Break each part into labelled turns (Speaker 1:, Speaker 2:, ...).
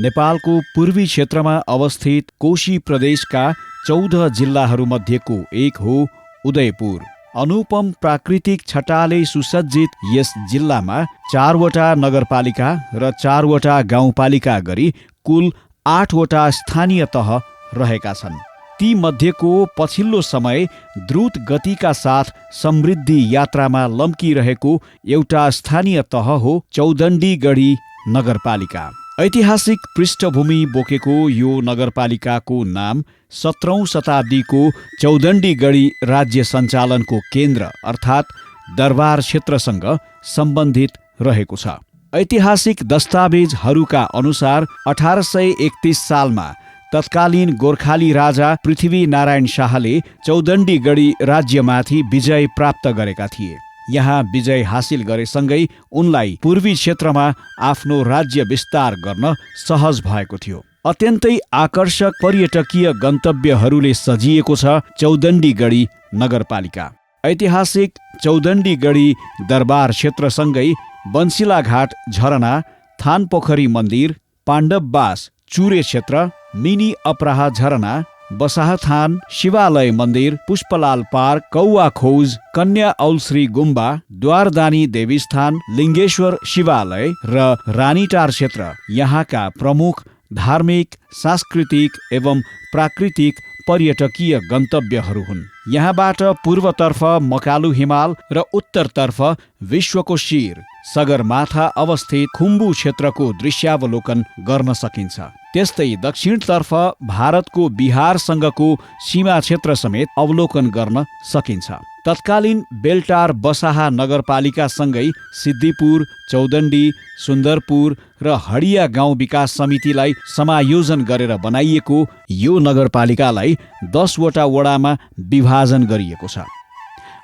Speaker 1: नेपालको पूर्वी क्षेत्रमा अवस्थित कोशी प्रदेशका 14 जिल्लाहरूमध्येको एक हो उदयपुर। अनुपम प्राकृतिक छटाले सुसज्जित यस जिल्लामा 4वटा नगरपालिका र 4वटा गाउँपालिका गरी कुल 8वटा स्थानीय तह रहेका छन्। ती मध्येको पछिल्लो समय द्रुत गतिका साथ समृद्धि यात्रामा लम्किरहेको एउटा स्थानीय तह हो चौदण्डीगढी नगरपालिका। ऐतिहासिक पृष्ठभूमि बोकेको यो नगरपालिकाको नाम 17औं शताब्दीको चौदण्डीगढी राज्य सञ्चालनको केन्द्र अर्थात् दरबार क्षेत्रसँग सम्बन्धित रहेको छ। ऐतिहासिक दस्तावेजहरूका अनुसार 1831 सालमा तत्कालीन गोर्खाली राजा पृथ्वीनारायण शाहले चौदण्डीगढी राज्यमाथि विजय प्राप्त गरेका थिए। यहाँ विजय हासिल गरेसँगै उनलाई पूर्वी क्षेत्रमा आफ्नो राज्य विस्तार गर्न सहज भएको थियो। अत्यन्तै आकर्षक पर्यटकीय गन्तव्यहरूले सजिएको छ चौदण्डीगढी नगरपालिका। ऐतिहासिक चौदण्डीगढी दरबार क्षेत्रसँगै बन्सिलाघाट झरना, थानपोखरी मन्दिर, पाण्डववास चुरे क्षेत्र, मिनी अपराहा झरना, बसाहथान, शिवालय मन्दिर, पुष्पलाल पार्क, कौवा खोज, कन्या औलश्री गुम्बा, द्वारदानी देवीस्थान, लिङ्गेश्वर शिवालय र रानीटार क्षेत्र यहाँका प्रमुख धार्मिक, सांस्कृतिक एवं प्राकृतिक पर्यटकीय गन्तव्यहरू हुन्। यहाँबाट पूर्वतर्फ मकालु हिमाल र उत्तरतर्फ विश्वको शिर सगरमाथा अवस्थित खुम्बु क्षेत्रको दृश्यावलोकन गर्न सकिन्छ। त्यस्तै दक्षिणतर्फ भारतको बिहारसँगको सीमा क्षेत्र समेत अवलोकन गर्न सकिन्छ। तत्कालीन बेलटार बसाहा नगरपालिकासँगै सिद्धिपुर, चौदण्डी, सुन्दरपुर र हडिया गाउँ विकास समितिलाई समायोजन गरेर बनाइएको यो नगरपालिकालाई 10वटा वडामा विभाजन गरिएको छ।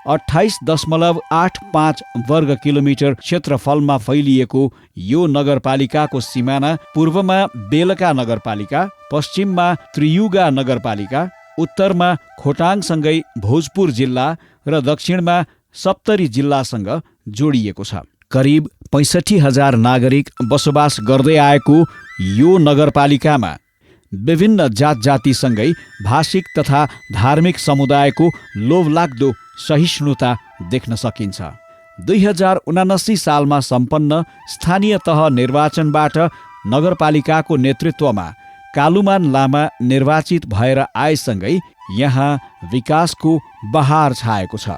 Speaker 1: 28.85 वर्ग किलोमिटर क्षेत्रफलमा फैलिएको यो नगरपालिकाको सिमाना पूर्वमा बेलका नगरपालिका, पश्चिममा त्रियुगा नगरपालिका, उत्तरमा खोटाङसँगै भोजपुर जिल्ला र दक्षिणमा सप्तरी जिल्लासँग जोडिएको छ। करिब 65,000 नागरिक बसोबास गर्दै आएको यो नगरपालिकामा विभिन्न जात जातिसँगै भाषिक तथा धार्मिक समुदायको लोभलाग्दो सहिष्णुता देख्न सकिन्छ। 2079 सालमा सम्पन्न स्थानीय तह निर्वाचनबाट नगरपालिकाको नेतृत्वमा कालुमान लामा निर्वाचित भएर आएसँगै यहाँ विकासको बहार छाएको छ।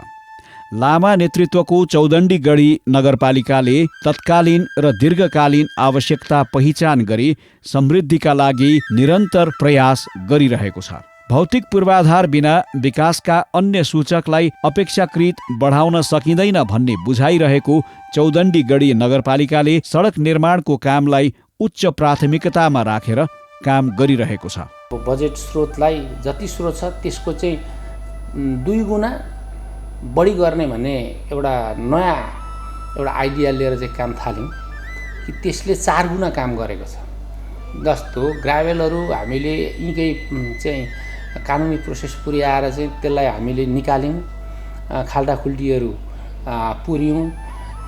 Speaker 1: लामा नेतृत्वको चौदण्डीगढी नगरपालिकाले तत्कालीन र दीर्घकालीन आवश्यकता पहिचान गरी समृद्धिका लागि निरन्तर प्रयास गरिरहेको छ। भौतिक पूर्वाधार बिना विकासका अन्य सूचकलाई अपेक्षाकृत बढाउन सकिँदैन भन्ने बुझाइरहेको चौदण्डीगढी नगरपालिकाले सडक निर्माणको कामलाई उच्च प्राथमिकतामा राखेर काम गरिरहेको छ।
Speaker 2: बजेट स्रोतलाई जति स्रोत छ त्यसको चाहिँ 2 गुणा बढी गर्ने भन्ने एउटा नयाँ आइडिया लिएर चाहिँ काम थाल्यौँ कि त्यसले 4 गुणा काम गरेको छ। जस्तो ग्राभेलहरू हामीले यीकै चाहिँ कानुनी प्रोसेस पुर्याएर चाहिँ त्यसलाई हामीले निकाल्यौँ, खाल्डाखुल्टीहरू पुर्यौँ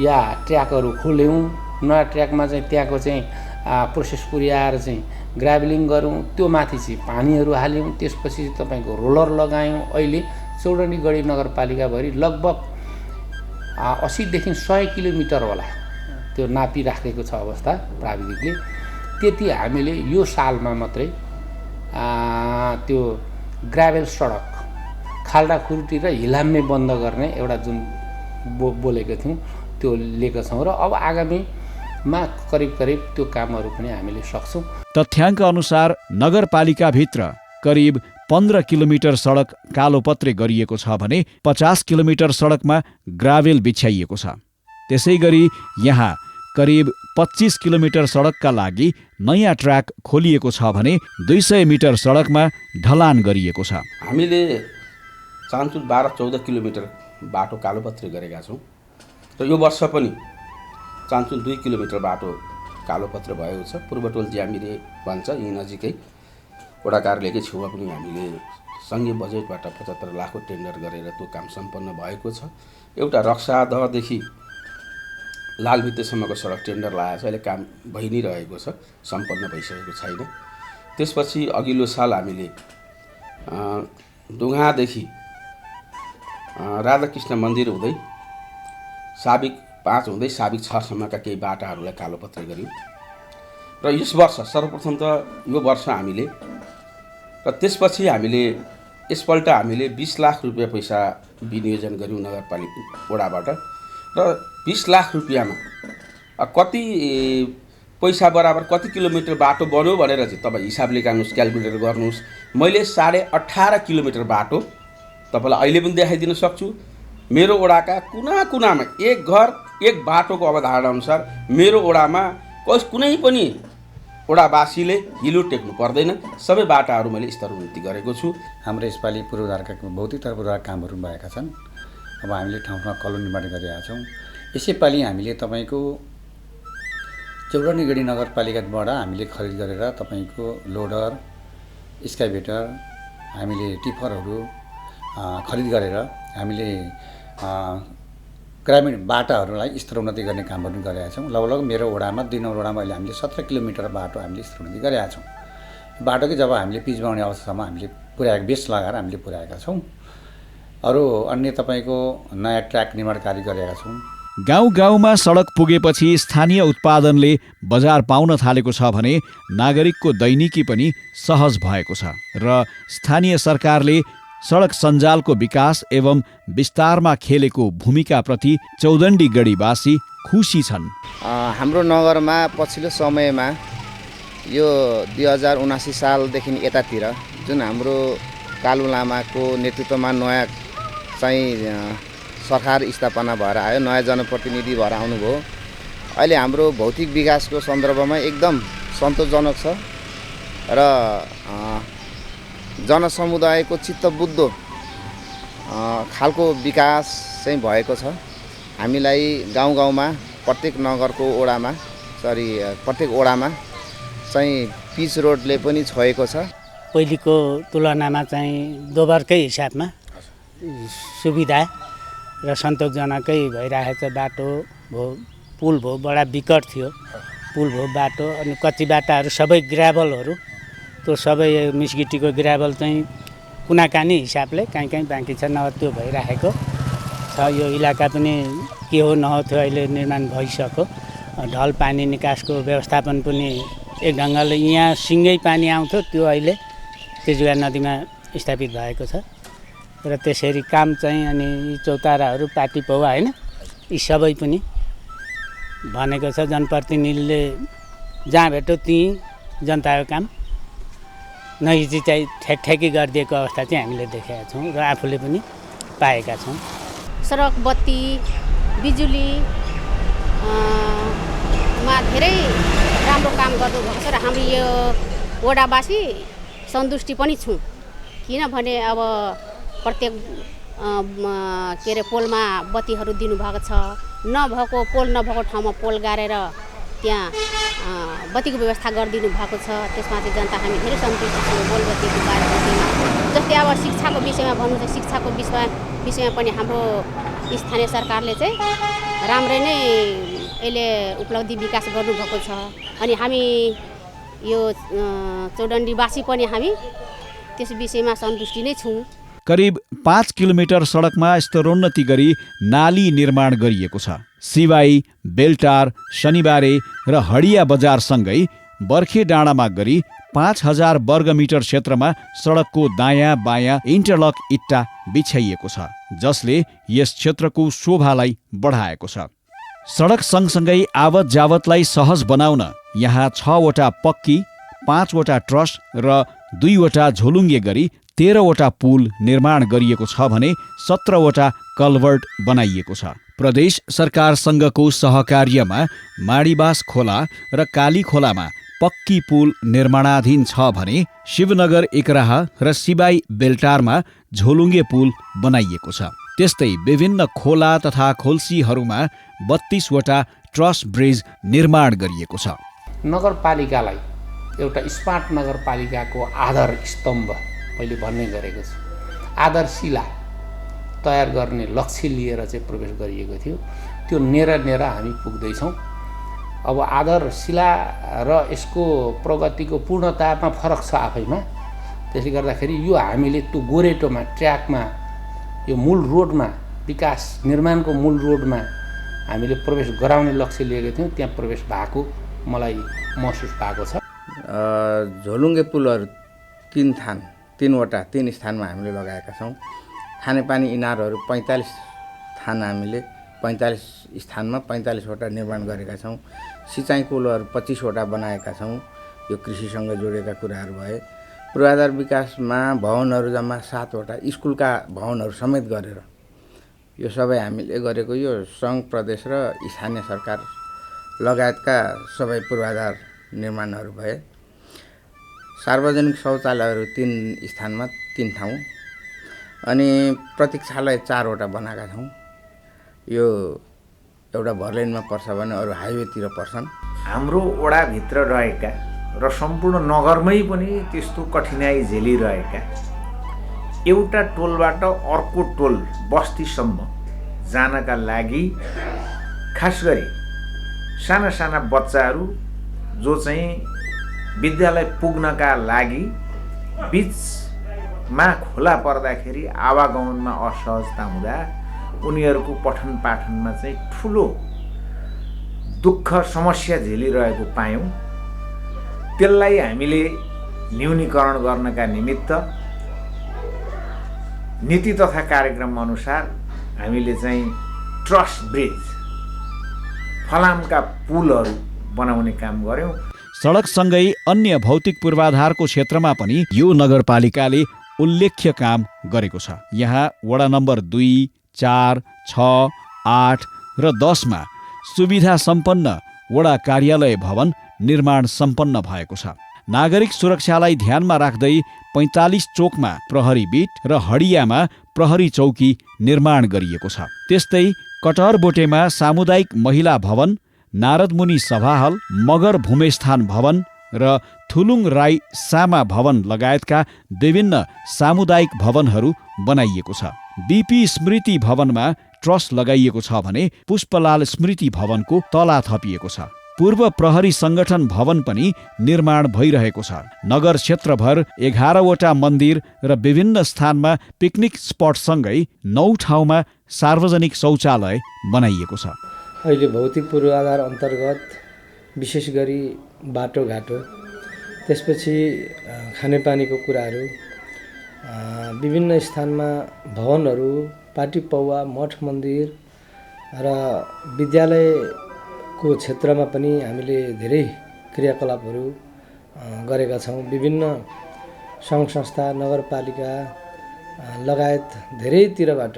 Speaker 2: या ट्र्याकहरू खोल्यौँ। नयाँ ट्र्याकमा चाहिँ त्यहाँको चाहिँ प्रोसेस पुर्याएर चाहिँ ग्राभलिङ गऱ्यौँ, त्यो माथि चाहिँ पानीहरू हाल्यौँ, त्यसपछि तपाईँको रोलर लगायौँ। अहिले चौडण्डीगढी नगरपालिकाभरि लगभग 80 देखि 100 किलोमिटर होला त्यो नापिराखेको छ अवस्था प्राविधिकले। त्यति हामीले यो सालमा मात्रै त्यो ग्राभेल सडक खाल्डाखुल्टी र हिलाम्मे बन्द गर्ने एउटा जुन बोलेको थियौँ त्यो लिएका छौँ र अब आगामीमा करिब त्यो कामहरू पनि हामीले सक्छौँ।
Speaker 1: तथ्याङ्क अनुसार नगरपालिकाभित्र करिब 15 किलोमिटर सडक कालोपत्रे गरिएको छ भने 50 किलोमिटर सडकमा ग्राभेल बिछ्याइएको छ। त्यसै गरी यहाँ करिब 25 किलोमिटर सडकका लागि नयाँ ट्र्याक खोलिएको छ भने 200 मिटर सडकमा ढलान गरिएको छ।
Speaker 3: हामीले चान्चुल 12-14 किलोमिटर बाटो कालोपत्रे गरेका छौँ र यो वर्ष पनि चान्चुल 2 किलोमिटर बाटो कालोपत्र भएको छ। पूर्वटोल ज्यामिरे भन्छ यी नजिकै वडा कार्यालयकै छेउमा पनि हामीले सङ्घीय बजेटबाट 75 लाखको टेन्डर गरेर त्यो काम सम्पन्न भएको छ। एउटा रक्सादहदेखि लालभित्तेसम्मको सडक टेन्डर लागेको छ, अहिले काम भइ नै रहेको छ, सम्पन्न भइसकेको छैन। त्यसपछि अघिल्लो साल हामीले ढुङ्गादेखि राधाकृष्ण मन्दिर हुँदै साबिक 5 हुँदै साबिक 6 सम्मका केही बाटाहरूलाई कालोपत्री गऱ्यौँ। र यस वर्ष सर्वप्रथम त यो वर्ष हामीले र त्यसपछि हामीले यसपल्ट हामीले 20 लाख रुपियाँ पैसा विनियोजन गऱ्यौँ नगरपालिका वडाबाट। र 20 लाख रुपियाँमा कति पैसा बराबर कति किलोमिटर बाटो बन्यो भनेर चाहिँ तपाईँ हिसाबले गर्नुहोस्, क्यालकुलेटर गर्नुहोस्। मैले 18.5 किलोमिटर बाटो तपाईँलाई अहिले पनि देखाइदिन सक्छु। मेरो वडाका कुना कुनामा एक घर एक बाटोको अवधारणा अनुसार मेरो वडामा कुनै पनि वडावासीले हिलो टेक्नु पर्दैन, सबै बाटाहरू मैले स्तरोन्नति गरेको छु।
Speaker 4: हाम्रो यसपालि पूर्वाधारका भौतिक तथा पूर्वाधार कामहरू भएका छन्। अब हामीले ठाउँ ठाउँमा कलो निर्माण गरिरहेका छौँ। यसैपालि हामीले तपाईँको चौडण्डी नगरपालिकाबाट हामीले खरिद गरेर तपाईँको लोडर, एक्सकाभेटर, हामीले टिफरहरू खरिद गरेर हामीले ग्रामीण बाटाहरूलाई स्तरोन्नति गर्ने कामहरू गरेका छौँ। लगभग मेरो वडामा 2 नम्बर वडामा अहिले हामीले 17 किलोमिटर बाटो हामीले स्तरोन्नति गरेका छौँ। बाटोकै जब हामीले पिच बनाउने अवस्थासम्म हामीले पुर्याएको बेस लगाएर हामीले पुर्याएका छौँ। अरू अन्य तपाईँको नयाँ ट्र्याक निर्माण कार्य गरेका छौँ।
Speaker 1: गाउँ गाउँमा सडक पुगेपछि स्थानीय उत्पादनले बजार पाउन थालेको छ भने नागरिकको दैनिकी पनि सहज भएको छ र स्थानीय सरकारले सडक सञ्जालको विकास एवं विस्तारमा खेलेको भूमिकाप्रति चौदण्डी गढीवासी खुसी छन्।
Speaker 5: हाम्रो नगरमा पछिल्लो समयमा यो 2079 सालदेखि यतातिर जुन हाम्रो कालु लामाको नेतृत्वमा नयाँ चाहिँ सरकार स्थापना भएर आयो, नयाँ जनप्रतिनिधि भएर आउनुभयो। अहिले हाम्रो भौतिक विकासको सन्दर्भमा एकदम सन्तोषजनक छ र जनसमुदायको चित्तबुद्ध खालको विकास चाहिँ भएको छ। हामीलाई गाउँ गाउँमा प्रत्येक नगरको वडामा प्रत्येक वडामा चाहिँ पिच रोडले पनि छोएको छ।
Speaker 6: पहिलेको तुलनामा चाहिँ दोब्बरकै हिसाबमा सुविधा र सन्तोषजनकै भइरहेको बाटो भयो, पुल भयो, बडा विकट थियो पुल भयो, बाटो अनि कच्ची बाटाहरू सबै ग्राभलहरू, त्यो सबै मिसगिटीको ग्राभल चाहिँ कुनाकानी हिसाबले कहीँ कहीँ बाँकी छ, नभए त्यो भइरहेको छ। यो इलाका पनि के हो नहो थियो अहिले निर्माण भइसक्यो। ढल पानी निकासको व्यवस्थापन पनि एक ढङ्गले यहाँ सिँगै पानी आउँथ्यो, त्यो अहिले तेजुगा नदीमा स्थापित भएको छ र त्यसरी काम चाहिँ अनि चौताराहरू पाटी पौवा होइन यी सबै पनि भनेको छ। जनप्रतिनिधिले जहाँ भेट्यो त्यहीँ जनताको काम नहिजी चाहिँ ठेकठेकी गरिदिएको अवस्था चाहिँ हामीले देखेका छौँ र आफूले पनि पाएका छौँ।
Speaker 7: सडक, बत्ती, बिजुली मा धेरै राम्रो काम गर्नुभएको छ र हाम्रो यो वडावासी सन्तुष्टि पनि छौँ। किनभने अब प्रत्येक के अरे पोलमा बत्तीहरू दिनुभएको छ, नभएको पोल नभएको ठाउँमा पोल गाडेर त्यहाँ बत्तीको व्यवस्था गरिदिनु भएको छ। त्यसमा चाहिँ जनता हामी धेरै सन्तुष्ट छौँ। बोल बत्तीको बारेमा जस्तै अब शिक्षाको विषयमा भन्नु छ, शिक्षाको विषयमा पनि हाम्रो स्थानीय सरकारले चाहिँ राम्रै नै अहिले उपलब्धि विकास गर्नुभएको छ। अनि हामी यो चौडण्डीवासी पनि हामी त्यस विषयमा सन्तुष्टि नै छौँ।
Speaker 1: करिब 5 किलोमिटर सडकमा स्तरोन्नति गरी नाली निर्माण गरिएको छ। सिवाई, बेलटार, शनिबारे र हडिया बजारसँगै बर्खे डाँडामा गरी 5000 वर्गमिटर क्षेत्रमा सडकको दायाँ बायाँ इन्टरलक इट्टा बिछाइएको छ, जसले यस क्षेत्रको शोभालाई बढाएको छ। सडक सँगसँगै आवत जावतलाई सहज बनाउन यहाँ 6 वटा पक्की, 5 वटा ट्रस र 2 वटा झोलुङ्गे गरी 13 वटा पुल निर्माण गरिएको छ भने 17 वटा कल्भर्ट बनाइएको छ। प्रदेश सरकारसँगको सहकार्यमा माडीबास खोला र काली खोलामा पक्की पुल निर्माणाधीन छ भने शिवनगर एकराहा र सिबाई बेलटारमा झोलुङ्गे पुल बनाइएको छ। त्यस्तै विभिन्न खोला तथा खोल्सीहरूमा 32 वटा ट्रस ब्रिज निर्माण गरिएको छ।
Speaker 2: नगरपालिकालाई एउटा स्मार्ट नगरपालिकाको आधार स्तम्भ मैले भन्ने गरेको छु। आधारशिला तयार गर्ने लक्ष्य लिएर चाहिँ प्रवेश गरिएको थियो। त्यो नेर हामी पुग्दैछौँ। अब आधारशिला र यसको प्रगतिको पूर्णतामा फरक छ आफैमा। त्यसले गर्दाखेरि यो हामीले त्यो गोरेटोमा ट्र्याकमा यो मूल रोडमा विकास निर्माणको मूल रोडमा हामीले प्रवेश गराउने लक्ष्य लिएको थियौँ। त्यहाँ प्रवेश भएको मलाई महसुस भएको छ।
Speaker 5: झोलुङ्गे पुलहरू 3 स्थानमा हामीले लगाएका छौँ। खानेपानी इनारहरू 45 स्थानमा 45वटा निर्माण गरेका छौँ। सिँचाइ पुलहरू 25वटा बनाएका छौँ। यो कृषिसँग जोडेका कुराहरू भए। पूर्वाधार विकासमा भवनहरू जम्मा 7वटा स्कुलका भवनहरू समेत गरेर यो सबै हामीले गरेको यो सङ्घ प्रदेश र स्थानीय सरकार लगायतका सबै पूर्वाधार निर्माणहरू भए। सार्वजनिक शौचालयहरू 3 स्थानमा 3 ठाउँ अनि प्रतीक्षालय 4वटा बनाएका छौँ। यो एउटा भर्लेनमा पर्छ भने अरू हाइवेतिर पर्छन्।
Speaker 8: हाम्रो वडाभित्र रहेका र सम्पूर्ण नगरमै पनि त्यस्तो कठिनाइ झेलिरहेका एउटा टोलबाट अर्को टोल बस्तीसम्म जानका लागि खास गरी साना साना बच्चाहरू जो चाहिँ विद्यालय पुग्नका लागि बिचमा खोला पर्दाखेरि आवागमनमा असहजता हुँदा उनीहरूको पठन पाठनमा चाहिँ ठुलो दुःख समस्या झेलिरहेको पायौँ। त्यसलाई हामीले न्यूनीकरण गर्नका निमित्त नीति तथा कार्यक्रम अनुसार हामीले चाहिँ ट्रस ब्रिज फलामका पुलहरू बनाउने काम गर्यौँ।
Speaker 1: सडकसँगै अन्य भौतिक पूर्वाधारको क्षेत्रमा पनि यो नगरपालिकाले उल्लेख्य काम गरेको छ। यहाँ वडा नम्बर 2, 4, 6, 8 र 10मा सुविधा सम्पन्न वडा कार्यालय भवन निर्माण सम्पन्न भएको छ। नागरिक सुरक्षालाई ध्यानमा राख्दै 45 चोकमा प्रहरी बीट र हडियामा प्रहरी चौकी निर्माण गरिएको छ। त्यस्तै कटहरबोटेमा सामुदायिक महिला भवन, नारदमुनि सभा हल, मगर भूमेस्थान भवन र थुलुङ राई सामा भवन लगायतका विभिन्न सामुदायिक भवनहरू बनाइएको छ। बीपी स्मृति भवनमा ट्रस लगाइएको छ भने पुष्पलाल स्मृति भवनको तला थपिएको छ। पूर्व प्रहरी संगठन भवन पनि निर्माण भइरहेको छ। नगर क्षेत्रभर 11वटा मन्दिर र विभिन्न स्थानमा पिकनिक स्पटसँगै 9 ठाउँमा सार्वजनिक शौचालय बनाइएको छ।
Speaker 9: अहिले भौतिक पूर्वाधार अन्तर्गत विशेष गरी बाटोघाटो, त्यसपछि खानेपानीको कुराहरू, विभिन्न स्थानमा भवनहरू, पाटी पौवा, मठ मन्दिर र विद्यालयको क्षेत्रमा पनि हामीले धेरै क्रियाकलापहरू गरेका छौँ। विभिन्न सङ्घ संस्था, नगरपालिका लगायत धेरैतिरबाट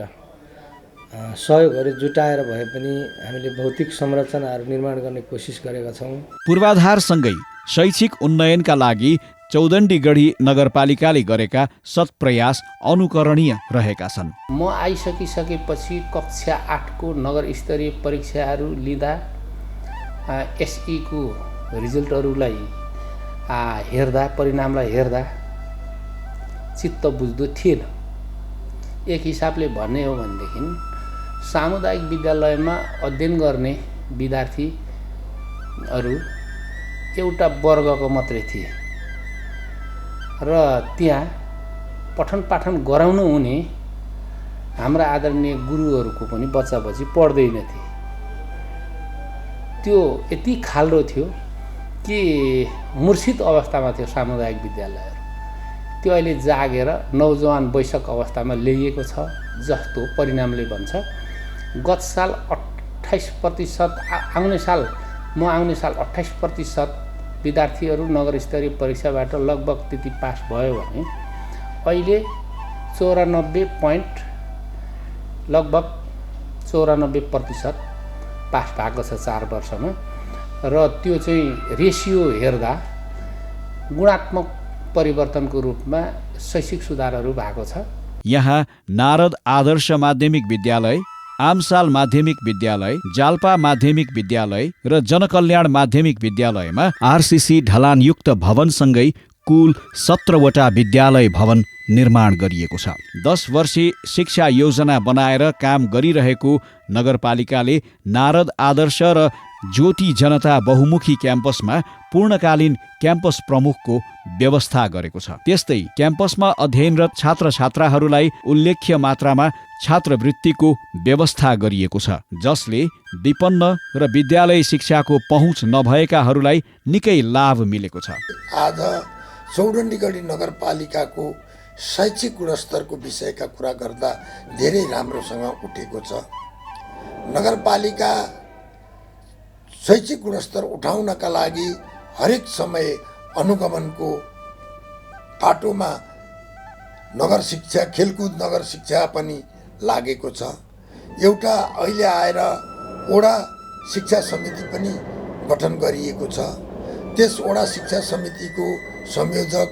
Speaker 9: सहयोगहरू जुटाएर भए पनि हामीले भौतिक संरचनाहरू निर्माण गर्ने कोसिस गरेका छौँ।
Speaker 1: पूर्वाधारसँगै शैक्षिक उन्नयनका लागि चौदण्डीगढी नगरपालिकाले गरेका सत्प्रयास अनुकरणीय रहेका छन्।
Speaker 2: म आइसकिसकेपछि कक्षा 8को नगर स्तरीय परीक्षाहरू लिँदा एसईको रिजल्टहरूलाई हेर्दा, परिणामलाई हेर्दा चित्त बुझ्दो थिएन। एक हिसाबले भन्ने हो भनेदेखि सामुदायिक विद्यालयमा अध्ययन गर्ने विद्यार्थीहरू एउटा वर्गको मात्रै थिए र त्यहाँ पठन पाठन गराउनु हुने हाम्रा आदरणीय गुरुहरूको पनि बच्चा बच्ची पढ्दैन थिए। त्यो यति खाल्डो थियो कि मूर्छित अवस्थामा थियो सामुदायिक विद्यालयहरू। त्यो अहिले जागेर नौजवान वयस्क अवस्थामा ल्याइएको छ जस्तो परिणामले भन्छ। गत साल 28%, आउने साल 28% विद्यार्थीहरू नगर स्तरीय परीक्षाबाट लगभग त्यति पास भयो भने अहिले 94% पास भएको छ 4 वर्षमा। र त्यो चाहिँ रेसियो हेर्दा गुणात्मक परिवर्तनको रूपमा शैक्षिक सुधारहरू भएको छ।
Speaker 1: यहाँ नारद आदर्श माध्यमिक विद्यालय, आमसाल माध्यमिक विद्यालय, जाल्पा माध्यमिक विद्यालय र जनकल्याण माध्यमिक विद्यालयमा आरसीसी ढलानयुक्त भवनसँगै कुल 17वटा विद्यालय भवन निर्माण गरिएको छ। 10 वर्षे शिक्षा योजना बनाएर काम गरिरहेको नगरपालिकाले नारद आदर्श र ज्योति जनता बहुमुखी क्याम्पसमा पूर्णकालीन क्याम्पस प्रमुखको व्यवस्था गरेको छ। त्यस्तै क्याम्पसमा अध्ययनरत छात्र छात्राहरूलाई उल्लेख्य मात्रामा छात्रवृत्तिको व्यवस्था गरिएको छ, जसले विपन्न र विद्यालय शिक्षाको पहुँच नभएकाहरूलाई निकै लाभ मिलेको छ।
Speaker 10: आज चौडण्डीगढी नगरपालिकाको शैक्षिक गुणस्तरको विषयका कुरा गर्दा धेरै राम्रोसँग उठेको छ। नगरपालिका शैक्षिक गुणस्तर उठाउनका लागि हरेक समय अनुगमनको बाटोमा नगर शिक्षा, खेलकुद नगर शिक्षा पनि लागेको छ। एउटा अहिले आएर वडा शिक्षा समिति पनि गठन गरिएको छ। त्यस वडा शिक्षा समितिको संयोजक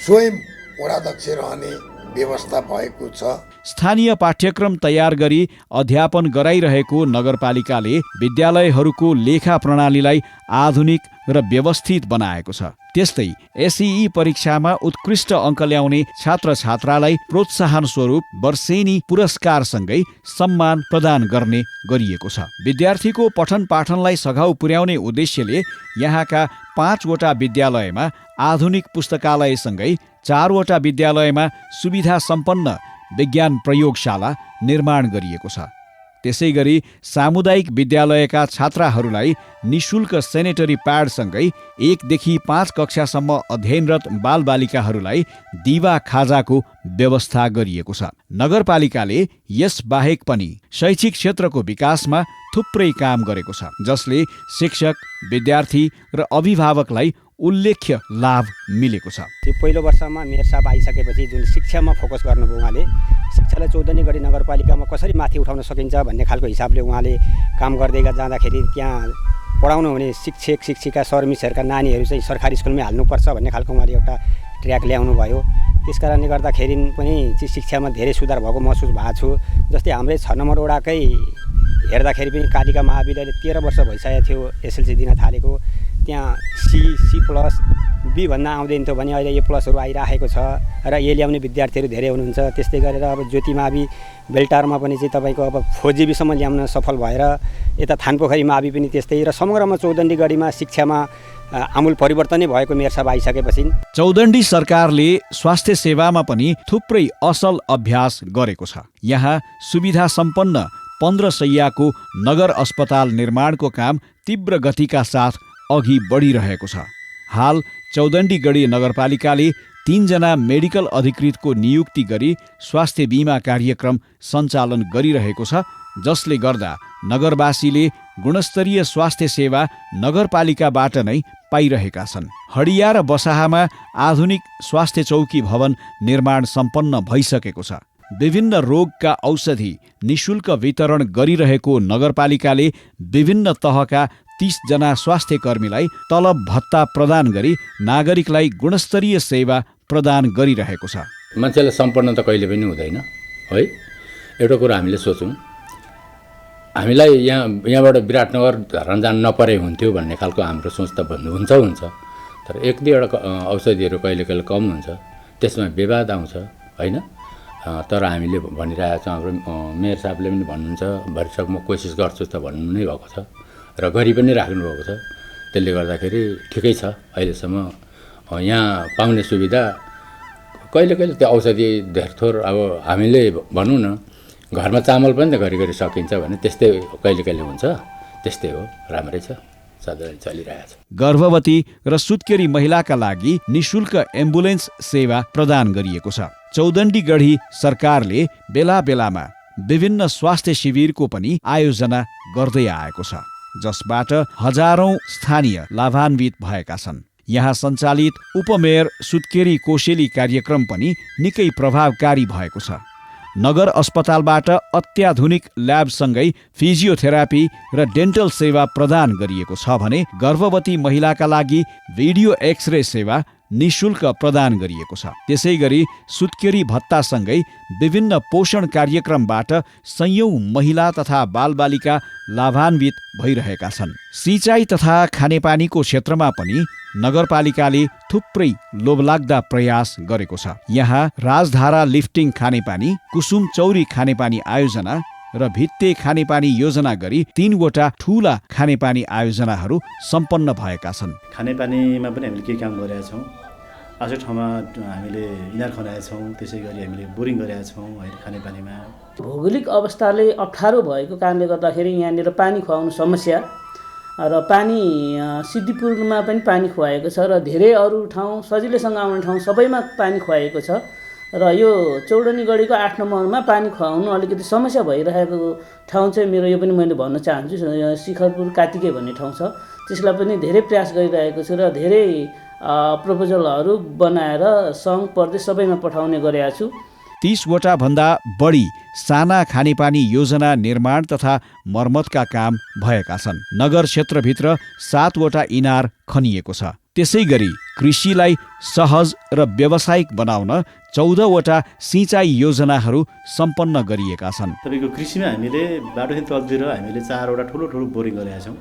Speaker 10: स्वयं वडाध्यक्ष रहने व्यवस्था भएको छ।
Speaker 1: स्थानीय पाठ्यक्रम तयार गरी अध्यापन गराइरहेको नगरपालिकाले विद्यालयहरूको लेखा प्रणालीलाई आधुनिक र व्यवस्थित बनाएको छ। त्यस्तै एसईई परीक्षामा उत्कृष्ट अङ्क ल्याउने छात्र छात्रालाई प्रोत्साहन स्वरूप वर्षेनी पुरस्कारसँगै सम्मान प्रदान गर्ने गरिएको छ। विद्यार्थीको पठन पाठनलाई सघाउ पुर्याउने उद्देश्यले यहाँका 5वटा विद्यालयमा आधुनिक पुस्तकालयसँगै 4वटा विद्यालयमा सुविधा सम्पन्न विज्ञान प्रयोगशाला निर्माण गरिएको छ। त्यसै गरी सामुदायिक विद्यालयका छात्राहरूलाई निशुल्क सेनेटरी प्याडसँगै 1 देखि 5 कक्षासम्म अध्ययनरत बालबालिकाहरूलाई दिवा खाजाको व्यवस्था गरिएको छ। नगरपालिकाले यस बाहेक पनि शैक्षिक क्षेत्रको विकासमा थुप्रै काम गरेको छ, जसले शिक्षक, विद्यार्थी र अभिभावकलाई उल्लेख्य लाभ मिलेको छ।
Speaker 11: पहिलो वर्षमा मेयर साहब आइसकेपछि जुन शिक्षामा फोकस गर्नुभयो, उहाँले शिक्षालाई चौधरीगढी नगरपालिकामा कसरी माथि उठाउन सकिन्छ भन्ने खालको हिसाबले उहाँले काम गर्दै जाँदाखेरि त्यहाँ पढाउनु हुने शिक्षक शिक्षिका सरमिसहरूका नानीहरू चाहिँ सरकारी स्कुलमै हाल्नुपर्छ भन्ने खालको उहाँले एउटा ट्र्याक ल्याउनु भयो। त्यस कारणले गर्दाखेरि पनि शिक्षामा धेरै सुधार भएको महसुस भएको छु। जस्तै हाम्रै 6 नम्बर वडाकै हेर्दाखेरि पनि कालिका महाविद्यालयले 13 वर्ष भइसकेको थियो एसएलसी दिन थालेको। त्यहाँ C+, B भन्दा आउँदैन थियो भने अहिले A+ आइराखेको छ र ए ल्याउने विद्यार्थीहरू धेरै हुनुहुन्छ। त्यस्तै गरेर अब ज्योति मावि बेलटारमा पनि चाहिँ तपाईँको अब 4GB सम्म ल्याउन सफल भएर यता थानपोखरी मावि पनि त्यस्तै र समग्रमा चौडण्डीगढीमा शिक्षामा आमूल परिवर्तनै भएको मेयर साहब आइसकेपछि
Speaker 1: चौडण्डी सरकारले स्वास्थ्य सेवामा पनि थुप्रै असल अभ्यास गरेको छ। यहाँ सुविधा सम्पन्न 15 शैय्याको नगर अस्पताल निर्माणको काम तीव्र गतिका साथ अघि बढिरहेको छ। हाल चौडण्डीगढी नगरपालिकाले 3 जना मेडिकल अधिकृतको नियुक्ति गरी स्वास्थ्य बीमा कार्यक्रम सञ्चालन गरिरहेको छ, जसले गर्दा नगरवासीले गुणस्तरीय स्वास्थ्य सेवा नगरपालिकाबाट नै पाइरहेका छन्। हडिया र बसाहामा आधुनिक स्वास्थ्य चौकी भवन निर्माण सम्पन्न भइसकेको छ। विभिन्न रोगका औषधि निशुल्क वितरण गरिरहेको नगरपालिकाले विभिन्न तहका 30 जना स्वास्थ्य कर्मीलाई तलब भत्ता प्रदान गरी नागरिकलाई गुणस्तरीय सेवा प्रदान गरिरहेको छ।
Speaker 12: मान्छेलाई सम्पन्न त कहिले पनि हुँदैन है। एउटा कुरा हामीले सोचौँ, हामीलाई यहाँबाट विराटनगर धरान जान नपरे हुन्थ्यो भन्ने खालको हाम्रो सोच त हुन्छ, तर 1-2वटा औषधिहरू कहिले कहिले कम हुन्छ, त्यसमा विवाद आउँछ होइन। तर हामीले भनिरहेका छौँ, हाम्रो मेयर साहबले पनि भन्नुहुन्छ भरिसक म कोसिस गर्छु त भन्नु नै भएको छ र गरी पनि राख्नुभएको छ। त्यसले गर्दाखेरि ठिकै छ। अहिलेसम्म यहाँ पाउने सुविधा कहिले कहिले त्यो औषधि धेर थोर अब हामीले भनौँ न घरमा चामल पनि त घरिघरि सकिन्छ भने त्यस्तै कहिले कहिले हुन्छ, त्यस्तै हो। राम्रै छ, सधैँ चलिरहेछ।
Speaker 1: गर्भवती र सुत्केरी महिलाका लागि निशुल्क एम्बुलेन्स सेवा प्रदान गरिएको छ। चौडण्डीगढी सरकारले बेला बेलामा विभिन्न स्वास्थ्य शिविरको पनि आयोजना गर्दै आएको छ, जसबाट हजारौं स्थानीय लाभान्वित भएका छन्। यहाँ सञ्चालित उपमेयर सुत्केरी कोसेली कार्यक्रम पनि निकै प्रभावकारी भएको छ। नगर अस्पतालबाट अत्याधुनिक ल्याबसँगै फिजियोथेरापी र डेन्टल सेवा प्रदान गरिएको छ भने गर्भवती महिलाका लागि भिडियो एक्सरे सेवा निशुल्क प्रदान गरिएको छ। त्यसै गरी सुत्केरी भत्तासँगै विभिन्न पोषण कार्यक्रमबाट सयौं महिला तथा बालबालिका लाभान्वित भइरहेका छन्। सिँचाइ तथा खानेपानीको क्षेत्रमा पनि नगरपालिकाले थुप्रै लोभलाग्दा प्रयास गरेको छ। यहाँ राजधारा लिफ्टिङ खानेपानी, कुसुम चौरी खानेपानी आयोजना र भित्ते खानेपानी योजना गरी 3 वटा ठूला खानेपानी आयोजनाहरू सम्पन्न भएका छन्।
Speaker 13: खानेपानीमा पनि हामीले केही काम गरेका छौँ। आजै ठाउँमा हामीले इनार खनाएका छौँ, त्यसै गरी हामीले बोरिङ गरेका छौँ होइन खानेपानीमा।
Speaker 6: भौगोलिक अवस्थाले अप्ठ्यारो भएको कारणले गर्दाखेरि यहाँनिर पानी खुवाउनु समस्या र पानी सिद्धिपुरमा पनि पानी खुवाएको छ र धेरै अरू ठाउँ सजिलैसँग आउने ठाउँ सबैमा पानी खुवाएको छ र यो चौडनी गढीको 8 नम्बरमा पानी खुवाउनु अलिकति समस्या भइरहेको ठाउँ चाहिँ मेरो यो पनि मैले भन्न चाहन्छु। शिखरपुर कातिके भन्ने ठाउँ छ, त्यसलाई पनि धेरै प्रयास गरिरहेको छु र धेरै प्रपोजलहरू बनाएर सङ्घ प्रदेश सबैमा पठाउने गरेका छु।
Speaker 1: 30 वटा भन्दा बढी साना खानेपानी योजना निर्माण तथा मर्मतका काम भएका छन्। नगर क्षेत्रभित्र 7 वटा इनार खनिएको छ। त्यसै गरी कृषिलाई सहज र व्यावसायिक बनाउन 14 वटा सिँचाइ योजनाहरू सम्पन्न गरिएका छन्।
Speaker 13: तपाईँको कृषिमा हामीले बाटोदेखि तलतिर हामीले 4 वटा ठुलो बोरिङ गरेका छौँ।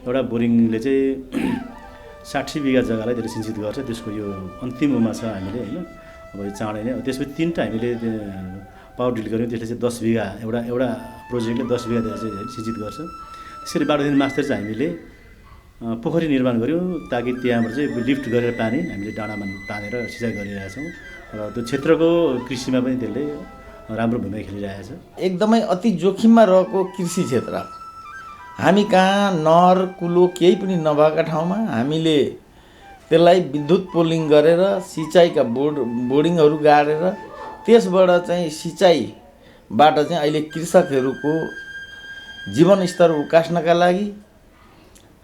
Speaker 13: एउटा बोरिङले चाहिँ 60 बिघा जग्गालाई त्यसले सिँचित गर्छ। त्यसको यो अन्तिममा छ हामीले होइन, अब यो चाँडै नै। त्यसपछि 3टा हामीले पावर ड्रिल गऱ्यौँ, त्यसले चाहिँ 10 बिघा एउटा प्रोजेक्टले 10 बिघा चाहिँ सिँचित गर्छ। त्यसरी बाटोदेखि मास्टर चाहिँ हामीले पोखरी निर्माण गऱ्यौँ ताकि त्यहाँबाट चाहिँ लिफ्ट गरेर पानी हामीले डाँडामा तानेर सिँचाइ गरिरहेका छौँ र त्यो क्षेत्रको कृषिमा पनि त्यसले राम्रो भूमिका खेलिरहेको छ।
Speaker 14: एकदमै अति जोखिममा रहेको कृषि क्षेत्र, हामी कहाँ नहर कुलो केही पनि नभएका ठाउँमा हामीले त्यसलाई विद्युत पोलिङ गरेर सिँचाइका बोर्डिङहरू गाडेर त्यसबाट चाहिँ सिँचाइबाट चाहिँ अहिले कृषकहरूको जीवनस्तर उकास्नका लागि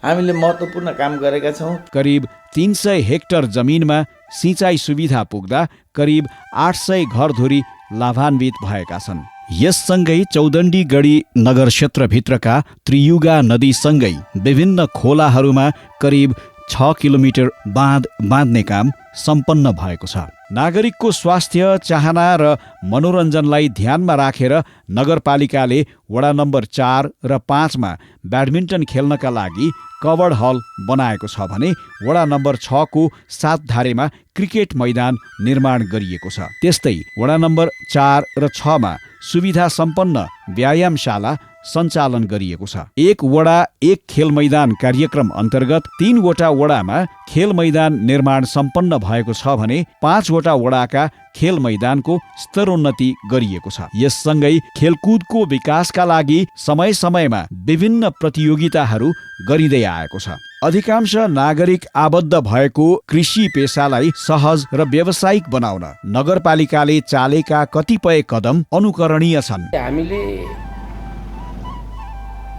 Speaker 14: हामीले महत्त्वपूर्ण काम गरेका छौँ।
Speaker 1: करिब 300 हेक्टर जमिनमा सिँचाइ सुविधा पुग्दा करिब 800 घरधुरी लाभान्वित भएका छन्। यससँगै चौदण्डी गढी नगर क्षेत्रभित्रका त्रियुगा नदीसँगै विभिन्न खोलाहरूमा करिब 6 किलोमिटर बाँध बाँध्ने काम सम्पन्न भएको छ। नागरिकको स्वास्थ्य चाहना र मनोरञ्जनलाई ध्यानमा राखेर नगरपालिकाले वडा नम्बर 4 र 5 मा ब्याडमिन्टन खेल्नका लागि कवर्ड हल बनाएको छ भने वडा नम्बर 6 को 7 धारेमा क्रिकेट मैदान निर्माण गरिएको छ। त्यस्तै वडा नम्बर 4 र 6 मा सुविधा सम्पन्न व्यायामशाला सञ्चालन गरिएको छ। 1 वडा 1 खेल मैदान कार्यक्रम अन्तर्गत 3 वटा वडामा खेल मैदान निर्माण सम्पन्न भएको छ भने 5 वटा वडाका खेल मैदानको स्तरोन्नति गरिएको छ। यससँगै खेलकुदको विकासका लागि समय समयमा विभिन्न प्रतियोगिताहरू गरिँदै आएको छ। अधिकांश नागरिक आबद्ध भएको कृषि पेसालाई सहज र व्यावसायिक बनाउन नगरपालिकाले चालेका कतिपय कदम अनुकरणीय छन्।
Speaker 2: हामीले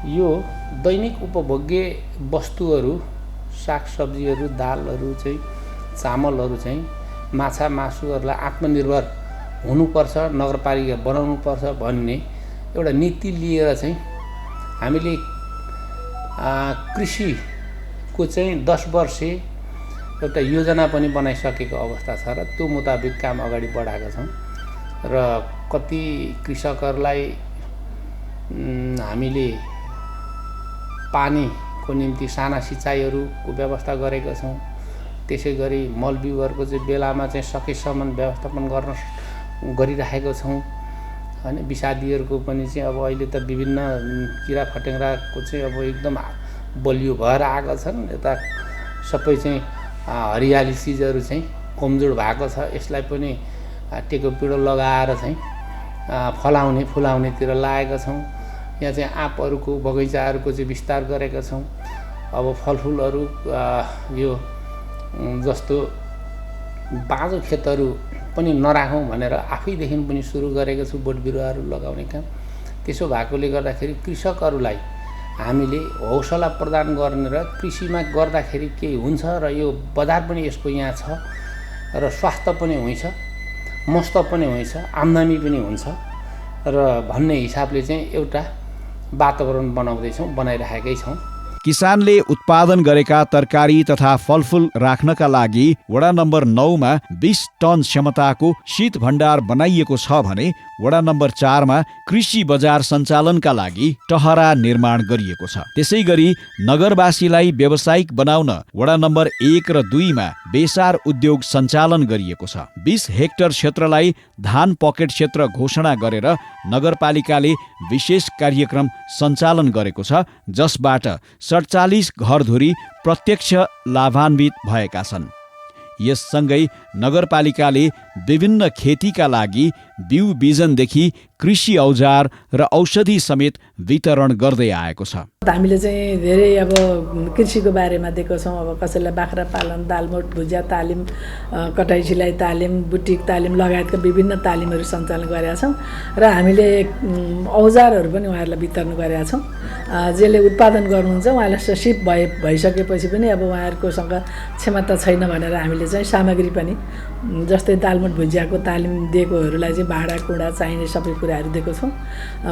Speaker 2: यो दैनिक उपभोग्य वस्तुहरू, सागसब्जीहरू, दालहरू चाहिँ, चामलहरू चाहिँ, माछा मासुहरूलाई आत्मनिर्भर हुनुपर्छ, नगरपालिका बनाउनुपर्छ भन्ने एउटा नीति लिएर चाहिँ हामीले कृषिको चाहिँ 10 वर्षे एउटा योजना पनि बनाइसकेको अवस्था छ र त्यो मुताबिक काम अगाडि बढाएका छौँ र कति कृषकहरूलाई हामीले पानीको निम्ति साना सिँचाइहरूको व्यवस्था गरेका छौँ। त्यसै गरी मल बिउहरूको चाहिँ बेलामा चाहिँ सकेसम्म व्यवस्थापन गरिराखेका छौँ होइन। विषादीहरूको पनि चाहिँ अब अहिले त विभिन्न किरा फटेङ्ग्राको चाहिँ अब एकदम बलियो भएर आएका छन्। यता सबै चाहिँ हरियाली चिजहरू चाहिँ कमजोर भएको छ। यसलाई पनि टेको पिडो लगाएर चाहिँ फुलाउनेतिर लागेका छौँ। यहाँ चाहिँ आँपहरूको बगैँचाहरूको चाहिँ विस्तार गरेका छौँ। अब फलफुलहरू यो जस्तो बाँझो खेतहरू पनि नराखौँ भनेर आफैदेखि पनि सुरु गरेको छु बोट बिरुवाहरू लगाउने काम। त्यसो भएकोले गर्दाखेरि कृषकहरूलाई हामीले हौसला प्रदान गर्ने र कृषिमा गर्दाखेरि केही हुन्छ र यो बजार पनि यसको यहाँ छ र स्वास्थ्य पनि हुन्छ, मस्त पनि हुन्छ, आम्दानी पनि हुन्छ र भन्ने हिसाबले चाहिँ एउटा वातावरण बनाउँदैछौँ, बनाइराखेकै छौँ।
Speaker 1: किसानले उत्पादन गरेका तरकारी तथा फलफुल राख्नका लागि वडा नम्बर 9 मा 20 टन क्षमताको शीत भण्डार बनाइएको छ भने वडा नम्बर 4 मा कृषि बजार सञ्चालनका लागि टहरा निर्माण गरिएको छ। त्यसैगरी नगरवासीलाई व्यावसायिक बनाउन वडा नम्बर 1 र 2 मा बेसार उद्योग सञ्चालन गरिएको छ। 20 हेक्टर क्षेत्रलाई धान पकेट क्षेत्र घोषणा गरेर नगरपालिकाले विशेष कार्यक्रम सञ्चालन गरेको छ, जसबाट 47 घरधुरी प्रत्यक्ष लाभान्वित भएका छन्। यससँगै नगरपालिकाले विभिन्न खेतीका लागि बिउ बिजनदेखि कृषि औजार र औषधि समेत वितरण गर्दै आएको छ।
Speaker 15: हामीले चाहिँ धेरै अब कृषिको बारेमा दिएको छौँ। अब कसैलाई बाख्रा पालन, दालमोट भुजिया तालिम, कटाइ सिलाइ तालिम, बुटिक तालिम लगायतका विभिन्न तालिमहरू सञ्चालन गरेका छौँ र हामीले औजारहरू पनि उहाँहरूलाई वितरण गरेका छौँ। जसले उत्पादन गर्नुहुन्छ उहाँलाई सिप भइसकेपछि पनि अब उहाँहरूकोसँग क्षमता छैन भनेर हामीले चाहिँ सामग्री पनि जस्तै दालमोट भुजियाको तालिम दिएकोहरूलाई चाहिँ भाँडा कुँडा चाहिने सबै कुराहरू दिएको छौँ।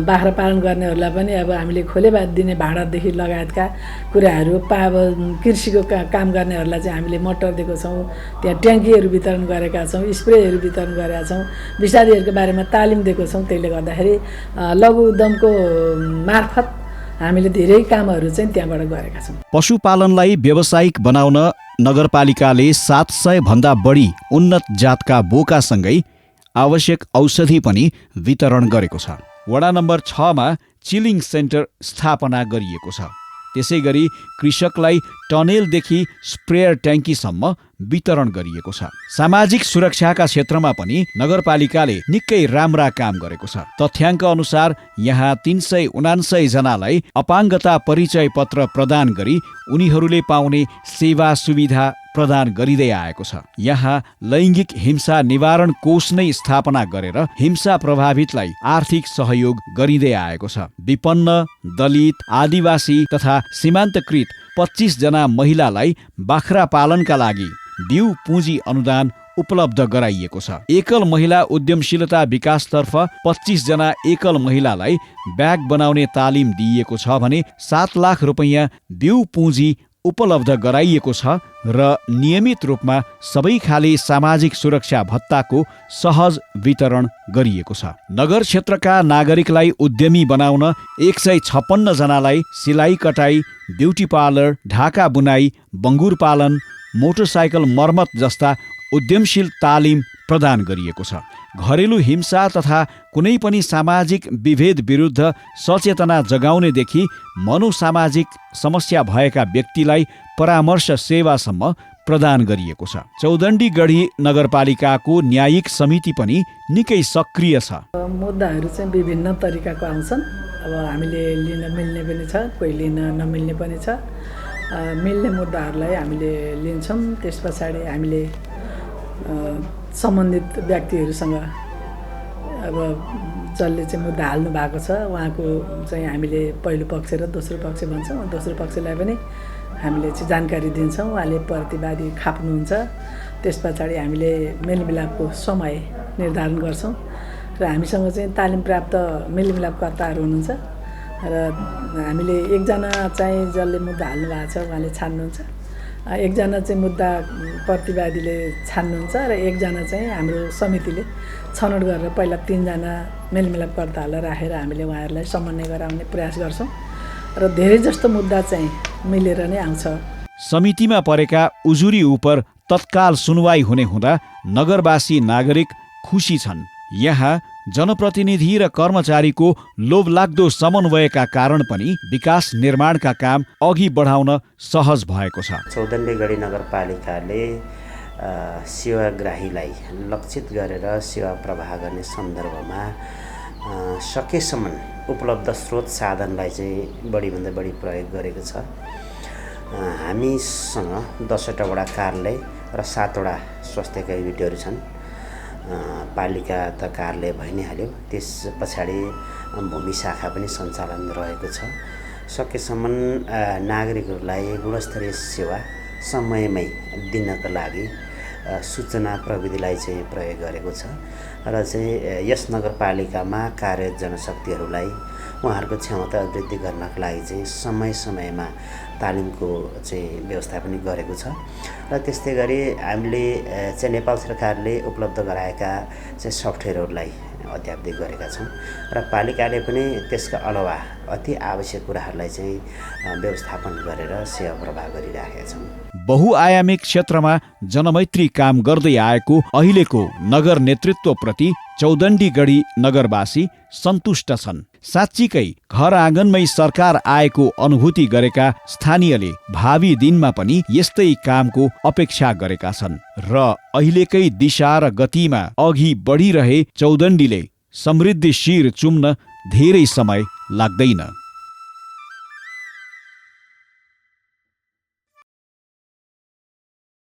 Speaker 15: बाख्रा पालन गर्नेहरूलाई पनि अब हामीले खोले दिने भाँडादेखि लगायतका कुराहरू अब कृषिको काम गर्नेहरूलाई चाहिँ हामीले मोटर दिएको छौँ, त्यहाँ ट्याङ्कीहरू वितरण गरेका छौँ, स्प्रेहरू वितरण गरेका छौँ, विषादीहरूको बारेमा तालिम दिएको छौँ। त्यसले गर्दाखेरि लघु उद्यमको मार्फत हामीले धेरै कामहरू चाहिँ त्यहाँबाट गरेका छौँ।
Speaker 1: पशुपालनलाई व्यावसायिक बनाउन नगरपालिकाले 700 भन्दा बढी उन्नत जातका बोकासँगै आवश्यक औषधि पनि वितरण गरेको छ। वडा नम्बर 6 मा चिलिङ सेन्टर स्थापना गरिएको छ। त्यसैगरी कृषकलाई टनेलदेखि स्प्रेयर ट्याङ्कीसम्म वितरण गरिएको छ। सामाजिक सुरक्षाका क्षेत्रमा पनि नगरपालिकाले निकै राम्रा काम गरेको छ। तथ्याङ्क अनुसार यहाँ 379 जनालाई अपाङ्गता परिचय पत्र प्रदान गरी उनीहरूले पाउने सेवा सुविधा प्रदान गरिँदै आएको छ। यहाँ लैङ्गिक हिंसा निवारण कोष नै स्थापना गरेर हिंसा प्रभावितलाई आर्थिक सहयोग गरिँदै आएको छ। विपन्न, दलित, आदिवासी तथा सीमान्तकृत 25 जना महिलालाई बाख्रा पालनका लागि बिउ पुँजी अनुदान उपलब्ध गराइएको छ। एकल महिला उद्यमशीलता विकासतर्फ 25 जना एकल महिलालाई ब्याग बनाउने तालिम दिइएको छ भने 7 लाख रुपैयाँ बिउ पुँजी उपलब्ध गराइएको छ र नियमित रूपमा सबै खाले सामाजिक सुरक्षा भत्ताको सहज वितरण गरिएको छ। नगर क्षेत्रका नागरिकलाई उद्यमी बनाउन 156 जनालाई सिलाइ कटाई, ब्युटी पार्लर, ढाका बुनाई, बङ्गुर पालन, मोटरसाइकल मर्मत जस्ता उद्यमशील तालिम प्रदान गरिएको छ। घरेलु हिंसा तथा कुनै पनि सामाजिक विभेद विरुद्ध सचेतना जगाउनेदेखि मनोसामाजिक समस्या भएका व्यक्तिलाई परामर्श सेवासम्म प्रदान गरिएको छ। चौदण्डीगढी नगरपालिकाको न्यायिक समिति पनि निकै सक्रिय छ।
Speaker 15: मुद्दाहरू चाहिँ विभिन्न तरिकाको आउँछन्। अब हामीले लिन मिल्ने पनि छ, कोही लिन नमिल्ने पनि छ। मिल्ने मुद्दाहरूलाई हामीले लिन्छौँ। त्यस पछाडि हामीले सम्बन्धित व्यक्तिहरूसँग अब जसले चाहिँ मुद्दा हाल्नु भएको छ उहाँको चाहिँ हामीले पहिलो पक्ष र दोस्रो पक्ष भन्छौँ। दोस्रो पक्षलाई पनि हामीले चाहिँ जानकारी दिन्छौँ। उहाँले प्रतिवादी खाप्नुहुन्छ। त्यस पछाडि हामीले मेलमिलापको समय निर्धारण गर्छौँ र हामीसँग चाहिँ तालिम प्राप्त मेलमिलापकर्ताहरू हुनुहुन्छ र हामीले एकजना चाहिँ जसले मुद्दा हाल्नु भएको छ उहाँले छान्नुहुन्छ, एकजना चाहिँ मुद्दा प्रतिवादीले छान्नुहुन्छ र एकजना चाहिँ हाम्रो समितिले छनौट गरेर पहिला 3 जना मेलमिलापकर्ताहरूलाई राखेर हामीले उहाँहरूलाई समन्वय गराउने प्रयास गर्छौँ र धेरै जस्तो मुद्दा चाहिँ मिलेर नै आउँछ।
Speaker 1: समितिमा परेका उजुरी उपर तत्काल सुनवाई हुने हुँदा नगरवासी नागरिक खुसी छन्। यहाँ जनप्रतिनिधि र कर्मचारीको लोभलाग्दो समन्वयका कारण पनि विकास निर्माणका काम अघि बढाउन सहज भएको छ।
Speaker 16: चौदण्डीगढी नगरपालिकाले सेवाग्राहीलाई लक्षित गरेर सेवा प्रवाह गर्ने सन्दर्भमा सकेसम्म उपलब्ध स्रोत साधनलाई चाहिँ बढीभन्दा बढी प्रयोग गरेको छ। हामीसँग 10वटा वडा कार्यालय र 7वटा स्वास्थ्य कैबिनेटहरू छन्। पालिका त कार्यालय भइ नै हाल्यो, त्यस पछाडि भूमि शाखा पनि सञ्चालन रहेको छ। सकेसम्म नागरिकहरूलाई गुणस्तरीय सेवा समयमै दिनका लागि सूचना प्रविधिलाई चाहिँ प्रयोग गरेको छ र चाहिँ यस नगरपालिकामा कार्यरत जनशक्तिहरूलाई उहाँहरूको क्षमता वृद्धि गर्नका लागि चाहिँ समय समयमा तालिमको चाहिँ व्यवस्था पनि गरेको छ र त्यस्तै गरी हामीले चाहिँ नेपाल सरकारले उपलब्ध गराएका चाहिँ सफ्टवेयरहरूलाई अध्यावधिक गरेका छौँ र पालिकाले पनि त्यसका अलावा अति आवश्यक कुराहरूलाई चाहिँ व्यवस्थापन गरेर सेवा प्रवाह गरिराखेका छौँ।
Speaker 1: बहुआयामिक क्षेत्रमा जनमैत्री काम गर्दै आएको अहिलेको नगर नेतृत्वप्रति चौदण्डीगढी नगरवासी सन्तुष्ट छन्। साँच्चीकै घर आँगनमै सरकार आएको अनुभूति गरेका स्थानीयले भावी दिनमा पनि यस्तै कामको अपेक्षा गरेका छन् र अहिलेकै दिशा र गतिमा अघि बढिरहे चौदण्डीले समृद्धि शिर चुम्न धेरै समय लाग्दैन।